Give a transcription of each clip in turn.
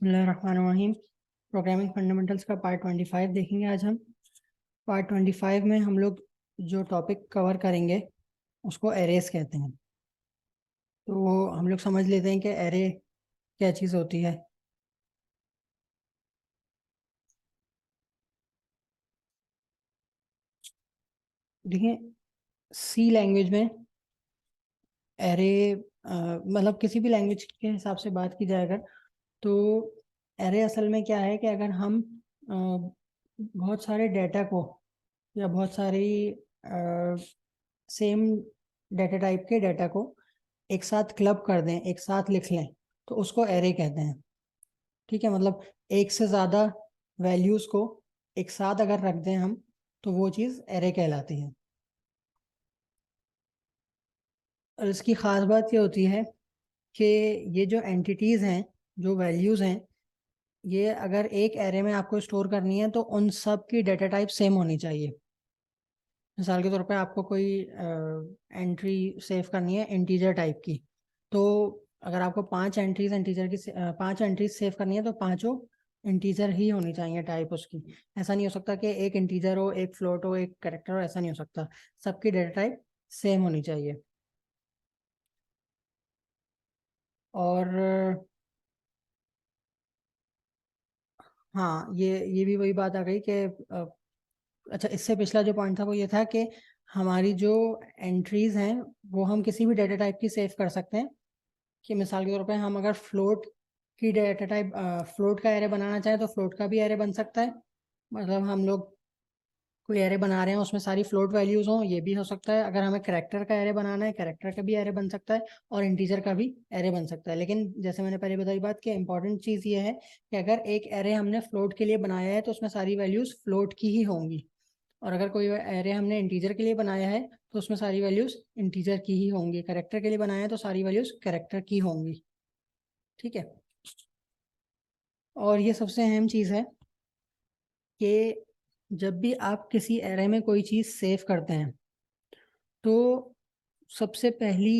बिस्मिल्लाहिर्रहमानिर्रहीम। Programming fundamentals का part 25 देखेंगे आज हम। पार्ट 25 में हम लोग जो टॉपिक कवर करेंगे उसको एरेस कहते हैं। तो हम लोग समझ लेते हैं कि एरे क्या चीज़ होती है। देखिए, सी लैंग्वेज में एरे मतलब किसी भी लैंग्वेज के हिसाब से बात की जाए अगर, तो एरे असल में क्या है कि अगर हम बहुत सारे डाटा को या बहुत सारी सेम डाटा टाइप के डाटा को एक साथ क्लब कर दें, एक साथ लिख लें, तो उसको एरे कहते हैं। ठीक है, मतलब एक से ज़्यादा वैल्यूज़ को एक साथ अगर रख दें हम, तो वो चीज़ एरे कहलाती है। और इसकी ख़ास बात ये होती है कि ये जो एंटिटीज़ हैं, जो वैल्यूज़ हैं, ये अगर एक एरे में आपको स्टोर करनी है तो उन सब की डाटा टाइप सेम होनी चाहिए। मिसाल के तौर पे आपको कोई एंट्री सेव करनी है इंटीजर टाइप की, तो अगर आपको 5 एंट्रीज इंटीजर की 5 एंट्रीज सेव करनी है तो पांचों इंटीजर ही होनी चाहिए टाइप उसकी। ऐसा नहीं हो सकता कि एक इंटीजर हो, एक फ्लोट हो, एक कैरेक्टर हो, ऐसा नहीं हो सकता। सबकी डाटा टाइप सेम होनी चाहिए। और हाँ, ये भी वही बात आ गई कि अच्छा, इससे पिछला जो पॉइंट था वो ये था कि हमारी जो एंट्रीज हैं वो हम किसी भी डाटा टाइप की सेव कर सकते हैं। कि मिसाल के तौर पे हम अगर फ्लोट की डाटा टाइप, फ्लोट का एरे बनाना चाहें तो फ्लोट का भी एरे बन सकता है। मतलब हम लोग कोई एरे बना रहे हैं उसमें सारी फ्लोट वैल्यूज हों, ये भी हो सकता है। अगर हमें करेक्टर का एरे बनाना है, करेक्टर का भी एरे बन सकता है, और इंटीजर का भी एरे बन सकता है। लेकिन जैसे मैंने पहले बताई बात कि इंपॉर्टेंट चीज़ ये है कि अगर एक एरे हमने फ्लोट के लिए बनाया है तो उसमें सारी वैल्यूज फ्लोट की ही होंगी, और अगर कोई एरे हमने इंटीजर के लिए बनाया है तो उसमें सारी वैल्यूज इंटीजर की ही होंगी। करेक्टर के लिए बनाया है तो सारी वैल्यूज करेक्टर की होंगी। ठीक है। और ये सबसे अहम चीज़ है कि जब भी आप किसी एरे में कोई चीज़ सेव करते हैं तो सबसे पहली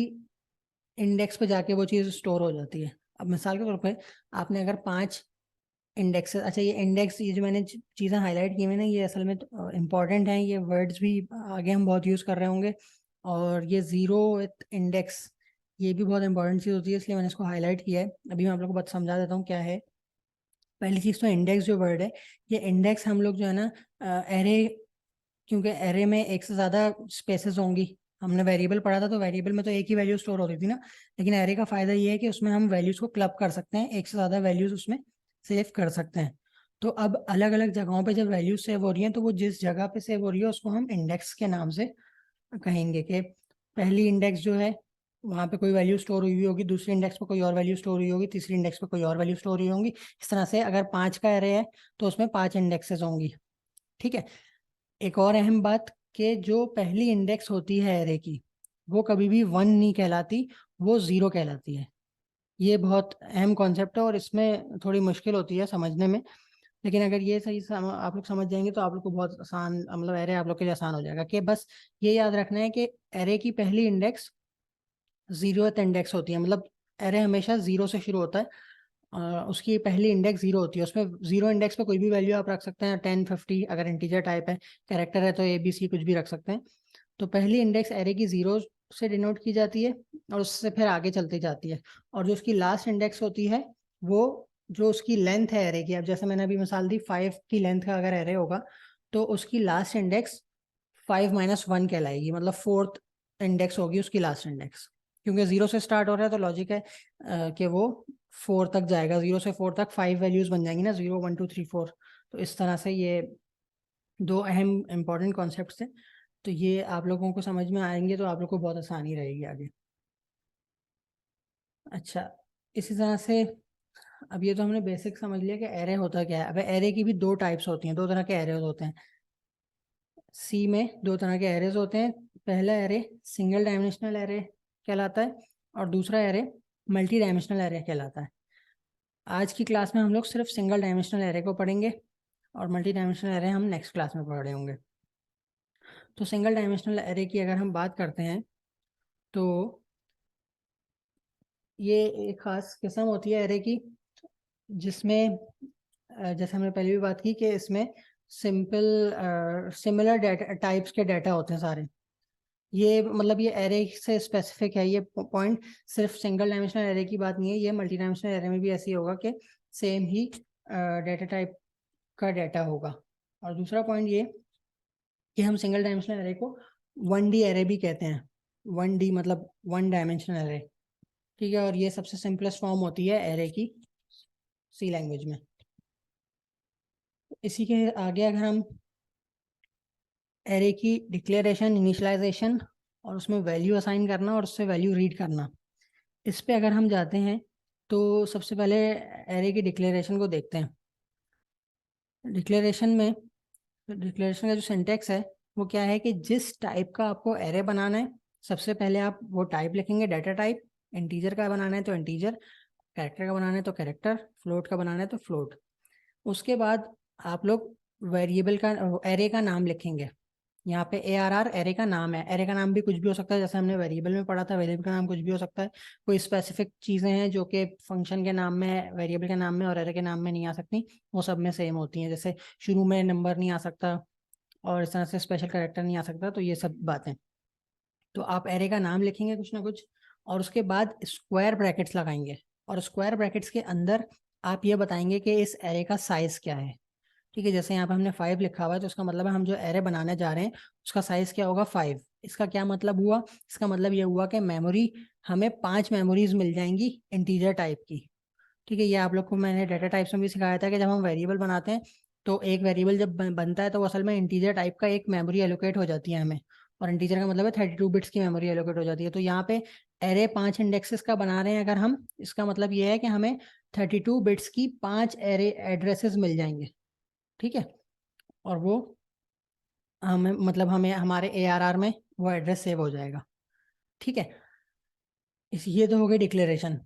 इंडेक्स पे जाके वो चीज़ स्टोर हो जाती है। अब मिसाल के तौर पे आपने अगर 5 इंडेक्स, अच्छा ये इंडेक्स, ये जो मैंने चीज़ें हाईलाइट की हुई ना, ये असल में इंपॉर्टेंट हैं। ये वर्ड्स भी आगे हम बहुत यूज़ कर रहे होंगे। और ये ज़ीरो विथ इंडेक्स, ये भी बहुत इंपॉर्टेंट चीज़ होती है, इसलिए मैंने इसको हाईलाइट किया है। अभी मैं आप लोग को बात समझा देता हूँ क्या है। पहली चीज़ तो इंडेक्स जो वर्ड है, ये इंडेक्स हम लोग जो है ना, एरे, क्योंकि एरे में एक से ज़्यादा स्पेसेस होंगी। हमने वेरिएबल पढ़ा था तो वेरिएबल में तो एक ही वैल्यू स्टोर होती थी ना, लेकिन एरे का फ़ायदा ये है कि उसमें हम वैल्यूज़ को क्लब कर सकते हैं, एक से ज़्यादा वैल्यूज़ उसमें सेव कर सकते हैं। तो अब अलग अलग जगहों पे जब वैल्यूज सेव हो रही हैं तो वो जिस जगह पे सेव हो रही है उसको हम इंडेक्स के नाम से कहेंगे। कि पहली इंडेक्स जो है वहाँ पे कोई वैल्यू स्टोर हुई होगी, दूसरी इंडेक्स पे कोई और वैल्यू स्टोर हुई होगी, तीसरी इंडेक्स पे कोई और वैल्यू स्टोर हुई होंगी। इस तरह से अगर 5 का एरे है तो उसमें 5 इंडेक्सेस होंगी। ठीक है। एक और अहम बात, कि जो पहली इंडेक्स होती है एरे की, वो कभी भी 1 नहीं कहलाती, वो 0 कहलाती है। ये बहुत अहम कॉन्सेप्ट है और इसमें थोड़ी मुश्किल होती है समझने में। लेकिन अगर ये आप लोग समझ जाएंगे तो आप लोग को बहुत आसान, मतलब एरे आप लोग के लिए आसान हो जाएगा। कि बस ये याद रखना है कि एरे की पहली इंडेक्स 0th इंडेक्स होती है। मतलब एरे हमेशा 0 से शुरू होता है, उसकी पहली इंडेक्स 0 होती है। उसमें 0 इंडेक्स पे कोई भी वैल्यू आप रख सकते हैं, 10, 50, अगर इंटीजर टाइप है। कैरेक्टर है तो ABC कुछ भी रख सकते हैं। तो पहली इंडेक्स एरे की 0 से डिनोट की जाती है और उससे फिर आगे चलती जाती है। और जो उसकी लास्ट इंडेक्स होती है, वो जो उसकी लेंथ है एरे की, अब जैसे मैंने अभी मिसाल दी 5 की लेंथ का अगर एरे होगा तो उसकी लास्ट इंडेक्स 5 - 1 कहलाएगी। मतलब 4th इंडेक्स होगी उसकी लास्ट इंडेक्स। क्योंकि 0 से स्टार्ट हो रहा है तो लॉजिक है कि वो 4 तक जाएगा। 0 से 4 तक 5 वैल्यूज बन जाएंगी ना, 0, 1, 2, 3, 4। तो इस तरह से ये दो अहम इंपॉर्टेंट कॉन्सेप्ट्स हैं। तो ये आप लोगों को समझ में आएंगे तो आप लोग को बहुत आसानी रहेगी आगे। अच्छा, इसी तरह से अब ये तो हमने बेसिक समझ लिया कि एरे होता क्या है। अब एरे की भी दो टाइप्स होती हैं, दो तरह के एरे होते हैं। सी में दो तरह के एरेज होते हैं। पहला एरे सिंगल डायमेंशनल एरे कहलाता है और दूसरा एरे मल्टी डायमेंशनल एरे कहलाता है। आज की क्लास में हम लोग सिर्फ सिंगल डायमेंशनल एरे को पढ़ेंगे और मल्टी डायमेंशनल एरे हम नेक्स्ट क्लास में पढ़े होंगे। तो सिंगल डायमेंशनल एरे की अगर हम बात करते हैं तो ये एक खास किस्म होती है एरे की जिसमें जैसे हमने पहले भी बात की कि इसमें सिमिलर डाटा टाइप्स के डाटा होते हैं सारे। ये मतलब ये एरे से स्पेसिफिक है, ये पॉइंट सिर्फ सिंगल डायमेंशनल एरे की बात नहीं है, ये मल्टी डायमेंशनल एरे में भी ऐसे ही होगा कि सेम ही डाटा टाइप का डाटा होगा। और दूसरा पॉइंट ये कि हम सिंगल डायमेंशनल एरे को 1D एरे भी कहते हैं। 1D मतलब वन डायमेंशनल एरे, ठीक है। और ये सबसे सिंपलेस्ट फॉर्म होती है एरे की सी लैंग्वेज में। इसी के आगे अगर हम एरे की डिक्लेरेशन, इनिशियलाइजेशन और उसमें वैल्यू असाइन करना और उससे वैल्यू रीड करना, इस पे अगर हम जाते हैं तो सबसे पहले एरे की डिक्लेरेशन को देखते हैं। डिक्लेरेशन का जो सिंटेक्स है वो क्या है कि जिस टाइप का आपको एरे बनाना है, सबसे पहले आप वो टाइप लिखेंगे, डाटा टाइप। इंटीजर का बनाना है तो इंटीजर, कैरेक्टर का बनाना है तो कैरेक्टर, फ्लोट का बनाना है तो फ्लोट। उसके बाद आप लोग वेरिएबल का, एरे का नाम लिखेंगे। यहाँ पे ARR एरे का नाम है। एरे का नाम भी कुछ भी हो सकता है, जैसे हमने वेरिएबल में पढ़ा था, वेरिएबल का नाम कुछ भी हो सकता है। कोई स्पेसिफिक चीज़ें हैं जो कि फंक्शन के नाम में, वेरिएबल के नाम में और एरे के नाम में नहीं आ सकती, वो सब में सेम होती हैं। जैसे शुरू में नंबर नहीं आ सकता और इस तरह से स्पेशल कैरेक्टर नहीं आ सकता, तो ये सब बातें। तो आप एरे का नाम लिखेंगे कुछ ना कुछ, और उसके बाद स्क्वायर ब्रैकेट्स लगाएंगे। और स्क्वायर ब्रैकेट्स के अंदर आप ये बताएंगे कि इस एरे का साइज क्या है। ठीक है, जैसे यहाँ पे हमने 5 लिखा हुआ है तो उसका मतलब है हम जो एरे बनाने जा रहे हैं उसका साइज क्या होगा, 5। इसका क्या मतलब हुआ, इसका मतलब ये हुआ कि मेमोरी, हमें 5 मेमोरीज मिल जाएंगी इंटीजर टाइप की। ठीक है, ये आप लोग को मैंने डाटा टाइप्स में भी सिखाया था कि जब हम वेरिएबल बनाते हैं तो एक वेरिएबल जब बनता है तो वो असल में इंटीजर टाइप का एक मेमोरी एलोकेट हो जाती है हमें। और इंटीजर का मतलब है 32 बिट्स की मेमोरी एलोकेट हो जाती है। तो यहाँ पे एरे 5 इंडेक्सेस का बना रहे हैं अगर हम, इसका मतलब ये है कि हमें 32 बिट्स की 5 एरे एड्रेसेस मिल जाएंगे। ठीक है, और वो हमें मतलब हमें हमारे ARR में वो एड्रेस सेव हो जाएगा। ठीक है, ये तो हो गई डिक्लेरेशन।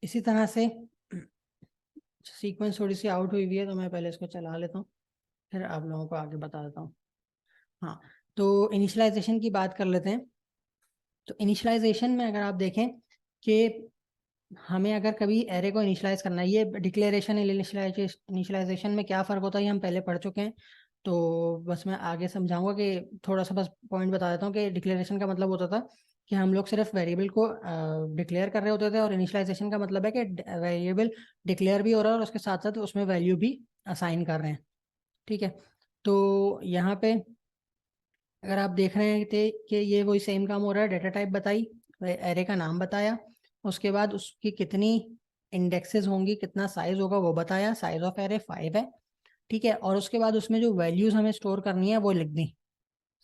इसी तरह से सीक्वेंस थोड़ी सी आउट हुई हुई है तो मैं पहले इसको चला लेता हूँ, फिर आप लोगों को आगे बता देता हूँ। हाँ, तो इनिशियलाइजेशन की बात कर लेते हैं। तो इनिशियलाइजेशन में अगर आप देखें कि हमें अगर कभी एरे को इनिशियलाइज करना है, ये डिक्लेरेशन इनिशियलाइजेशन में क्या फ़र्क होता है ये हम पहले पढ़ चुके हैं। तो बस मैं आगे समझाऊंगा कि थोड़ा सा बस पॉइंट बता देता हूँ कि डिक्लेरेशन का मतलब होता था कि हम लोग सिर्फ वेरिएबल को डिक्लेयर कर रहे होते थे, और इनिशियलाइजेशन का मतलब है कि वेरिएबल डिक्लेयर भी हो रहा है और उसके साथ साथ उसमें वैल्यू भी असाइन कर रहे हैं। ठीक है, तो यहाँ पे अगर आप देख रहे हैं कि ये वही सेम काम हो रहा है। डाटा टाइप बताई, एरे का नाम बताया, उसके बाद उसकी कितनी इंडेक्सेस होंगी, कितना साइज होगा वो बताया, साइज ऑफ एरे 5 है। ठीक है, और उसके बाद उसमें जो वैल्यूज हमें स्टोर करनी है वो लिख दी।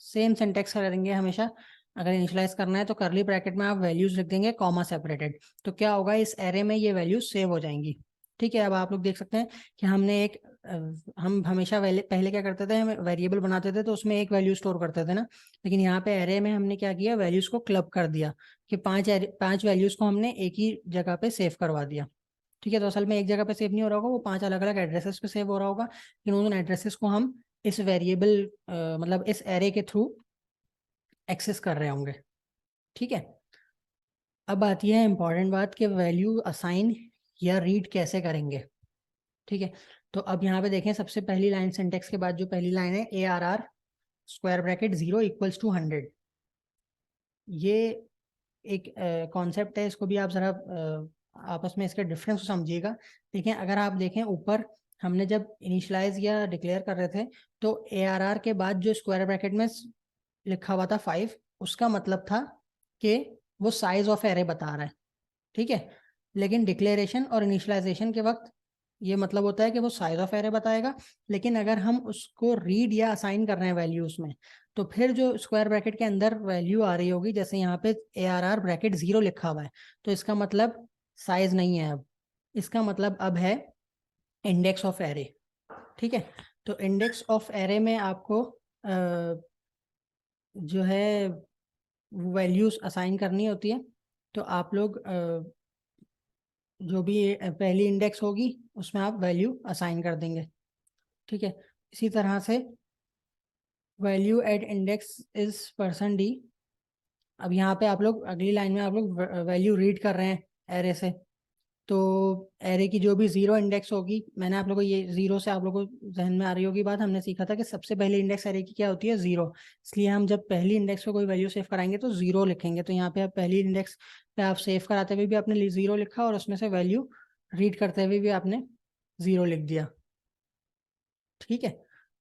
सेम सिंटेक्स करेंगे हमेशा। अगर इनिशियलाइज करना है तो करली ब्रैकेट में आप वैल्यूज लिख देंगे कॉमा सेपरेटेड, तो क्या होगा, इस एरे में ये वैल्यूज सेव हो जाएंगी। ठीक है, अब आप लोग देख सकते हैं कि हमने एक हम हमेशा पहले क्या करते थे, हम वेरिएबल बनाते थे तो उसमें एक वैल्यू स्टोर करते थे ना। लेकिन यहाँ पे एरे में हमने क्या किया, वैल्यूज को क्लब कर दिया कि 5 वैल्यूज को हमने एक ही जगह पे सेव करवा दिया। ठीक है, तो असल में एक जगह पे सेव नहीं हो रहा होगा, वो 5 अलग अलग एड्रेसेस पे सेव हो रहा होगा, लेकिन उन एड्रेसेस को हम इस वेरिएबल मतलब इस एरे के थ्रू एक्सेस कर रहे होंगे। ठीक है, अब आती है इंपॉर्टेंट बात कि वैल्यू असाइन या रीड कैसे करेंगे। ठीक है, तो अब यहाँ पे देखें, सबसे पहली लाइन सिंटेक्स के बाद जो पहली लाइन है, ARR square bracket 0 equals to 100, ये एक कॉन्सेप्ट है, इसको भी आप जरा आपस में इसके डिफरेंस को समझिएगा। देखें, अगर आप देखें ऊपर हमने जब इनिशियलाइज या डिक्लेयर कर रहे थे तो ARR के बाद जो स्क्वायर ब्रैकेट में लिखा हुआ था 5, उसका मतलब था कि वो साइज ऑफ एरे बता रहा है। ठीक है, लेकिन डिक्लेरेशन और इनिशियलाइजेशन के वक्त ये मतलब होता है कि वो साइज ऑफ एरे बताएगा। लेकिन अगर हम उसको रीड या असाइन कर रहे हैं वैल्यूज में, तो फिर जो स्क्वायर ब्रैकेट के अंदर वैल्यू आ रही होगी, जैसे यहाँ पे ARR ब्रैकेट 0 लिखा हुआ है, तो इसका मतलब साइज नहीं है अब, इसका मतलब अब है इंडेक्स ऑफ एरे। ठीक है, तो इंडेक्स ऑफ एरे में आपको जो है वैल्यूज असाइन करनी होती है। तो आप लोग जो भी पहली इंडेक्स होगी उसमें आप वैल्यू असाइन कर देंगे। ठीक है, इसी तरह से value at index is %d। अब यहाँ पे आप लोग अगली लाइन में आप लोग वैल्यू रीड कर रहे हैं एरे से, तो एरे की जो भी जीरो इंडेक्स होगी, मैंने आप लोगों को ये जीरो से आप लोगों को जहन में आ रही होगी बात, हमने सीखा था कि सबसे पहली इंडेक्स एरे की क्या होती है, जीरो। इसलिए हम जब पहली इंडेक्स पे कोई वैल्यू सेव कराएंगे तो जीरो लिखेंगे। तो यहाँ पे आप पहली इंडेक्स पे आप सेव कराते हुए भी आपने जीरो लिखा और उसमें से वैल्यू रीड करते हुए भी आपने जीरो लिख दिया। ठीक है,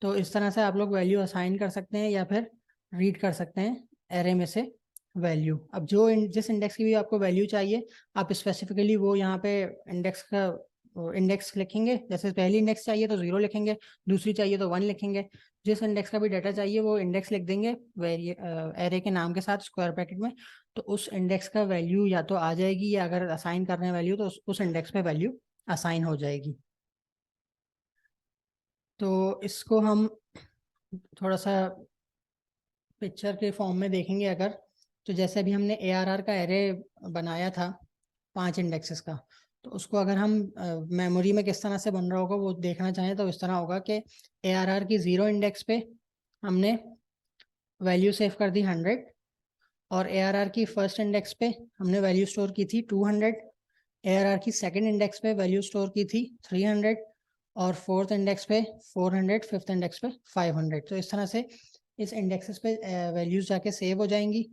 तो इस तरह से आप लोग वैल्यू असाइन कर सकते हैं या फिर रीड कर सकते हैं एरे में से वैल्यू। अब जिस इंडेक्स की भी आपको वैल्यू चाहिए, आप स्पेसिफिकली वो यहाँ पे इंडेक्स का इंडेक्स लिखेंगे। जैसे पहली इंडेक्स चाहिए तो जीरो लिखेंगे, दूसरी चाहिए तो वन लिखेंगे। जिस इंडेक्स का भी डाटा चाहिए वो इंडेक्स लिख देंगे एरे के नाम के साथ स्क्वायर ब्रैकेट में। तो उस इंडेक्स का वैल्यू या तो आ जाएगी, या अगर असाइन करने वैल्यू तो उस इंडेक्स पे वैल्यू असाइन हो जाएगी। तो इसको हम थोड़ा सा पिक्चर के फॉर्म में देखेंगे अगर, तो जैसे अभी हमने ARR का एरे बनाया था 5 इंडेक्सेस का, तो उसको अगर हम मेमोरी में किस तरह से बन रहा होगा वो देखना चाहें तो इस तरह होगा कि ARR की जीरो इंडेक्स पे हमने वैल्यू सेव कर दी 100, और ARR की फर्स्ट इंडेक्स पे हमने वैल्यू स्टोर की थी 200, ARR की सेकंड इंडेक्स पे वैल्यू स्टोर की थी 300, और फोर्थ इंडेक्स पे 400, फिफ्थ इंडेक्स पे 500। तो इस तरह से इस इंडेक्सेस पे वैल्यूज जाके सेव हो जाएंगी,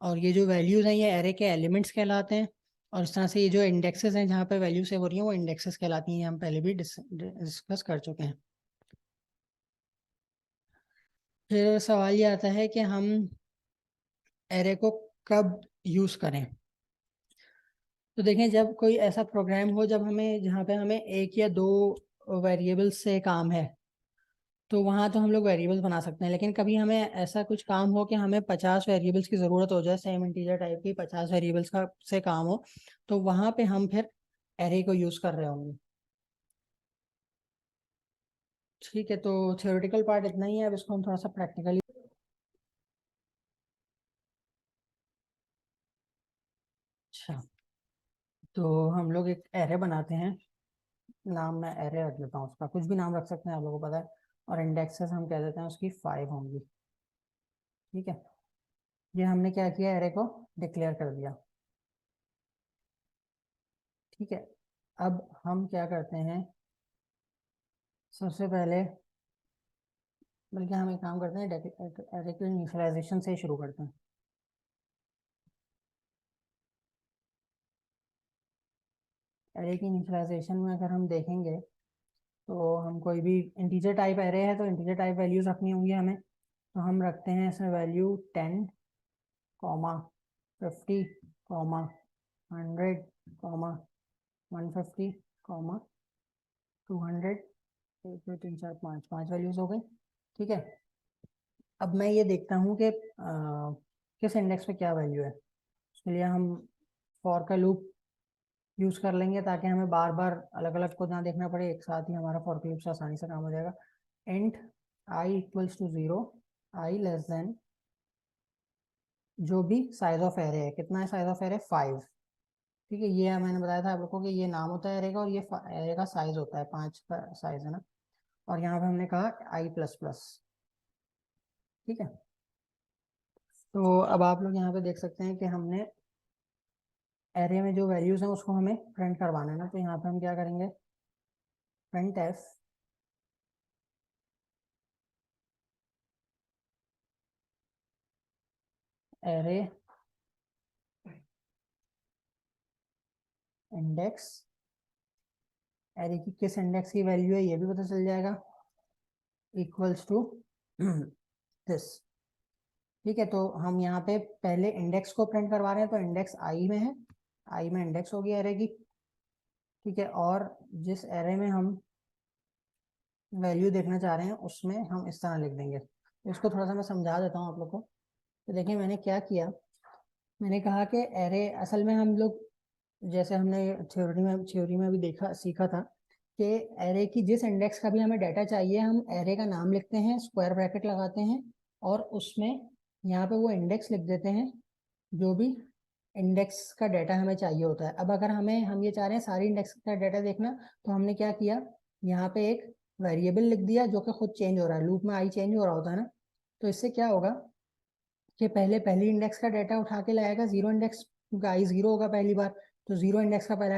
और ये जो वैल्यूज हैं ये एरे के एलिमेंट्स कहलाते हैं। और इस तरह से ये जो इंडेक्सेस हैं जहाँ पे वैल्यू सेव हो रही हैं वो इंडेक्सेस कहलाती हैं, हम पहले भी डिस्कस कर चुके हैं। फिर सवाल ये आता है कि हम एरे को कब यूज करें। तो देखें, जब कोई ऐसा प्रोग्राम हो जब हमें जहाँ पे हमें एक या दो वेरिएबल्स से काम है, तो वहाँ तो हम लोग वेरिएबल्स बना सकते हैं। लेकिन कभी हमें ऐसा कुछ काम हो कि हमें 50 वेरिएबल्स की ज़रूरत हो जाए, सेम इंटीजर टाइप की 50 वेरिएबल्स का से काम हो, तो वहाँ पे हम फिर एरे को यूज़ कर रहे होंगे। ठीक है, तो थियोरेटिकल पार्ट इतना ही है। अब इसको हम थोड़ा सा प्रैक्टिकली, अच्छा, तो हम लोग एक एरे बनाते हैं। नाम मैं एरे रख देता हूँ, उसका कुछ भी नाम रख सकते हैं, आप लोगों को पता है। और इंडेक्सेस हम कह देते हैं उसकी 5 होंगी। ठीक है, ये हमने क्या किया, एरे को डिक्लेयर कर दिया। ठीक है, अब हम क्या करते हैं, सबसे पहले, बल्कि हम एक काम करते हैं, एरे के इनिशियलाइजेशन से शुरू करते हैं। एरे की इनिशियलाइजेशन में अगर हम देखेंगे तो हम कोई भी इंटीजर टाइप एरे है तो इंटीजर टाइप वैल्यूज रखनी होंगी हमें। तो हम रखते हैं इसमें वैल्यू 10, 50, 100, 150, 200। एक दो तीन चार पाँच, 5 वैल्यूज हो गई। ठीक है, अब मैं ये देखता हूँ कि किस इंडेक्स पे क्या वैल्यू है। उसके लिए हम फॉर का लूप यूज कर लेंगे ताकि हमें बार बार अलग अलग को ना देखना पड़े, एक साथ ही हमारा फॉर का लूप से आसानी से काम हो जाएगा। Int i equals to 0, i less than जो भी साइज ऑफ एरे है। कितना है साइज ऑफ एरे, 5। ठीक है, ये मैंने बताया था आप लोगों को कि ये नाम होता है एरे का, और ये एरे का साइज होता है, 5 का साइज है ना। और यहाँ पे हमने कहा आई प्लस प्लस। ठीक है, तो अब आप लोग यहाँ पे देख सकते हैं कि हमने एरे में जो वैल्यूज हैं उसको हमें प्रिंट करवाना है ना। तो यहाँ पे हम क्या करेंगे, print F array index, array की किस इंडेक्स की वैल्यू है ये भी पता चल जाएगा, इक्वल्स टू दिस। ठीक है, तो हम यहाँ पे पहले इंडेक्स को प्रिंट करवा रहे हैं, तो इंडेक्स आई में है, आई में इंडेक्स होगी एरे की। ठीक है, और जिस एरे में हम वैल्यू देखना चाह रहे हैं उसमें हम इस तरह लिख देंगे। तो इसको थोड़ा सा मैं समझा देता हूँ आप लोग को। तो देखिए मैंने क्या किया, मैंने कहा कि एरे असल में हम लोग, जैसे हमने थ्योरी में भी देखा सीखा था कि एरे की जिस इंडेक्स का भी हमें डाटा चाहिए, हम एरे का नाम लिखते हैं, स्क्वायर ब्रैकेट लगाते हैं, और उसमें यहाँ पे वो इंडेक्स लिख देते हैं जो भी इंडेक्स का डाटा हमें चाहिए होता है। अब अगर हम ये चाह रहे हैं सारी इंडेक्स का डाटा देखना, तो हमने क्या किया, यहाँ पे एक वेरिएबल लिख दिया जो कि खुद चेंज हो रहा है, लूप में आई चेंज हो रहा होता है ना। तो इससे क्या होगा कि पहले पहली इंडेक्स का डाटा उठा के लाएगा, जीरो इंडेक्स, क्योंकि आई जीरो होगा पहली बार, तो जीरो इंडेक्स का पहला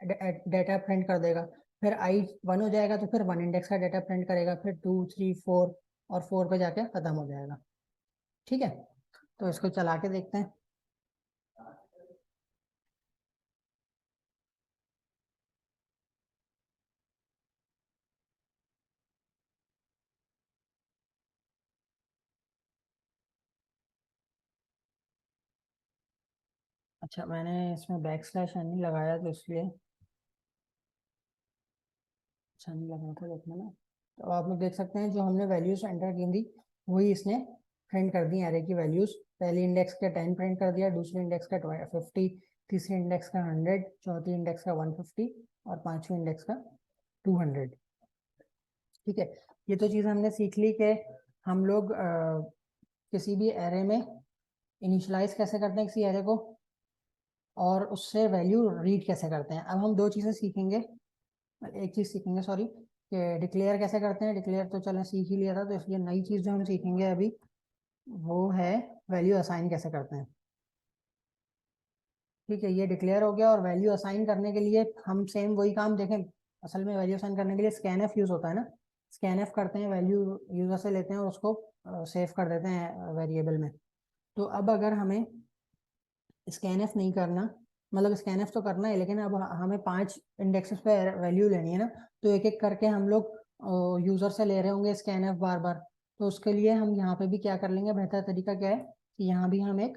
डाटा प्रिंट कर देगा। फिर आई 1 हो जाएगा तो फिर 1 इंडेक्स का डाटा प्रिंट करेगा, फिर 2 3 4 और 4 पे जाके खत्म हो जाएगा। ठीक है, तो इसको चला के देखते हैं। अच्छा, मैंने इसमें बैक स्लैश नहीं लगाया तो इसलिए अच्छा नहीं लग रहा था देखने में। तो आप लोग देख सकते हैं जो हमने वैल्यूज एंटर की थी वही इसने प्रिंट कर दी एरे की वैल्यूज। पहली इंडेक्स का 10 प्रिंट कर दिया, दूसरी इंडेक्स का 50, तीसरी इंडेक्स का 100, चौथी इंडेक्स का 150 और पांचवी इंडेक्स का 200। ठीक है, ये तो चीज़ हमने सीख ली कि हम लोग किसी भी एरे में इनिशियलाइज कैसे करते हैं किसी एरे को, और उससे वैल्यू रीड कैसे करते हैं। अब हम दो चीज़ें सीखेंगे, एक चीज़ सीखेंगे सॉरी, कि डिक्लेयर कैसे करते हैं। डिक्लेयर तो चलो सीख ही लिया था, तो इसलिए नई चीज़ जो हम सीखेंगे अभी वो है वैल्यू असाइन कैसे करते हैं। ठीक है, ये डिक्लेयर हो गया। और वैल्यू असाइन करने के लिए हम सेम वही काम देखें। असल में वैल्यू असाइन करने के लिए स्कैन एफ यूज़ होता है ना। स्कैन एफ करते हैं, वैल्यू यूज़र से लेते हैं और उसको सेव कर देते हैं वेरिएबल में। तो अब अगर हमें स्कैन एफ नहीं करना, मतलब स्कैन एफ तो करना है लेकिन अब हमें 5 इंडेक्सेस पे वैल्यू लेनी है ना, तो एक एक करके हम लोग यूज़र से ले रहे होंगे स्कैन एफ बार बार। तो उसके लिए हम यहाँ पे भी क्या कर लेंगे, बेहतर तरीका क्या है कि यहाँ भी हम एक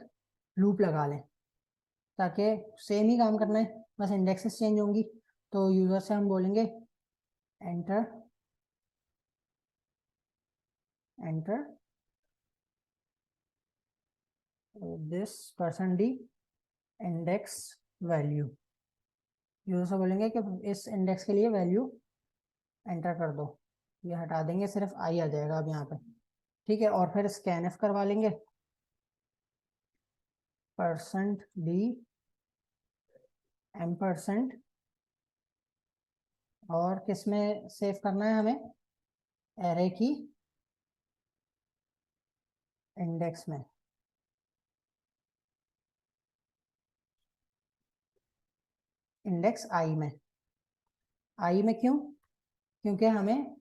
लूप लगा लें, ताकि सेम ही काम करना है, बस इंडेक्सेस चेंज होंगी। तो यूज़र से हम बोलेंगे enter enter this percent D index value. User से बोलेंगे कि इस इंडेक्स के लिए वैल्यू एंटर कर दो। ये हटा देंगे, सिर्फ आई आ जाएगा अब यहाँ पे। ठीक है, और फिर स्कैन एफ करवा लेंगे परसेंट डी एम परसेंट, और किस में सेव करना है हमें, एरे की इंडेक्स में। इंडेक्स आई में। आई में क्यों? क्योंकि हमें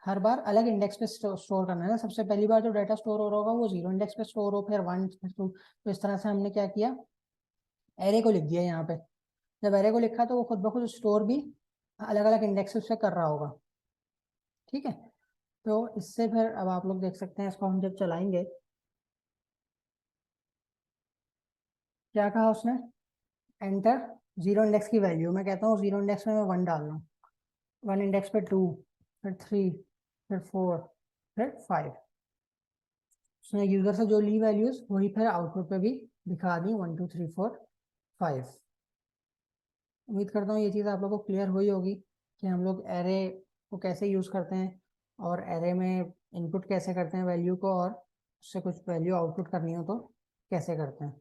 हर बार अलग इंडेक्स पे स्टोर करना है ना। सबसे पहली बार जो डाटा स्टोर हो रहा होगा वो 0 इंडेक्स पे स्टोर हो, फिर 1 फिर 2। तो इस तरह से हमने क्या किया, एरे को लिख दिया यहाँ पे। जब एरे को लिखा तो वो खुद ब खुद स्टोर भी अलग अलग इंडेक्सेस पे कर रहा होगा। ठीक है, तो इससे फिर अब आप लोग देख सकते हैं, इसको हम जब चलाएंगे, क्या कहा उसने, एंटर 0 इंडेक्स की वैल्यू। मैं कहता हूँ 0 इंडेक्स में मैं 1 डाल रहा हूँ, 1 इंडेक्स पे 2, फिर 3, फिर 4, फिर 5। उसने यूजर से जो ली वैल्यूज वही फिर आउटपुट पे भी दिखा दी, 1 2 3 4 5। उम्मीद करता हूँ ये चीज़ आप लोगों को क्लियर हुई होगी कि हम लोग एरे को कैसे यूज़ करते हैं, और एरे में इनपुट कैसे करते हैं वैल्यू को, और उससे कुछ वैल्यू आउटपुट करनी हो तो कैसे करते हैं।